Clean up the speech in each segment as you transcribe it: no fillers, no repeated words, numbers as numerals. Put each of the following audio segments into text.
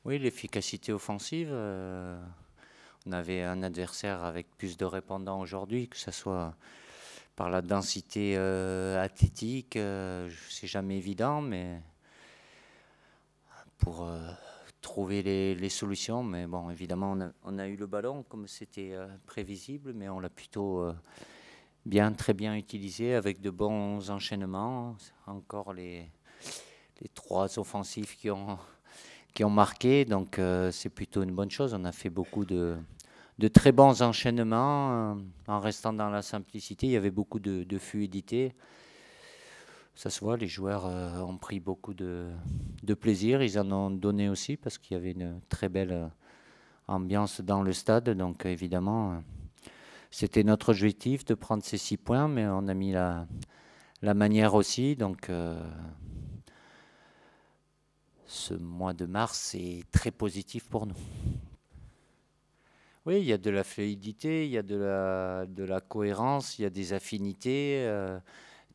Oui, l'efficacité offensive. On avait un adversaire avec plus de répondants aujourd'hui, que ce soit par la densité athlétique. C'est jamais évident, mais pour trouver les solutions. Mais bon, évidemment, on a eu le ballon comme c'était prévisible, mais on l'a plutôt très bien utilisé avec de bons enchaînements. Encore les trois offensifs qui ont marqué, donc c'est plutôt une bonne chose. On a fait beaucoup de très bons enchaînements en restant dans la simplicité. Il y avait beaucoup de fluidité. Ça se voit, les joueurs ont pris beaucoup de plaisir. Ils en ont donné aussi parce qu'il y avait une très belle ambiance dans le stade. Donc évidemment, c'était notre objectif de prendre ces 6 points, mais on a mis la manière aussi. Donc ce mois de mars est très positif pour nous. Oui, il y a de la fluidité, il y a de la cohérence, il y a des affinités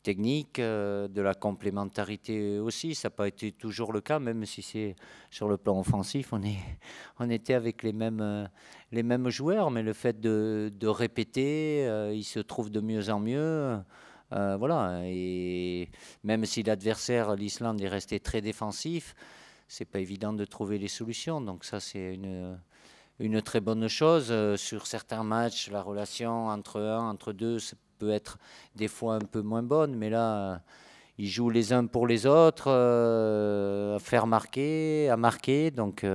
techniques, de la complémentarité aussi. Ça n'a pas été toujours le cas, même si c'est sur le plan offensif, on était avec les mêmes joueurs, mais le fait de répéter, ils se trouvent de mieux en mieux. Voilà, et même si l'adversaire, l'Islande, est resté très défensif, c'est pas évident de trouver les solutions. Donc ça, c'est une très bonne chose. Sur certains matchs, la relation entre un, entre deux, ça peut être des fois un peu moins bonne, mais là, ils jouent les uns pour les autres, à faire marquer, à marquer. Donc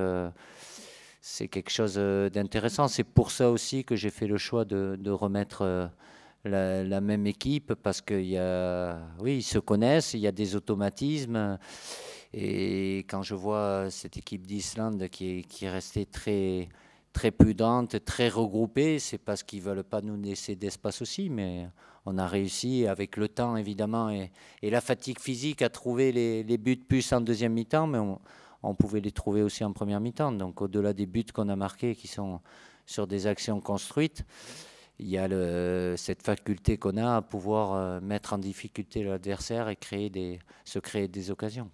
c'est quelque chose d'intéressant. C'est pour ça aussi que j'ai fait le choix de remettre la même équipe, parce qu'il y a, oui, ils se connaissent, il y a des automatismes. Et quand je vois cette équipe d'Islande qui est restée très, très prudente, très regroupée, c'est parce qu'ils ne veulent pas nous laisser d'espace aussi, mais on a réussi avec le temps évidemment et la fatigue physique à trouver les buts plus en deuxième mi-temps, mais on pouvait les trouver aussi en première mi-temps. Donc au-delà des buts qu'on a marqués qui sont sur des actions construites, il y a cette faculté qu'on a à pouvoir mettre en difficulté l'adversaire et se créer des occasions.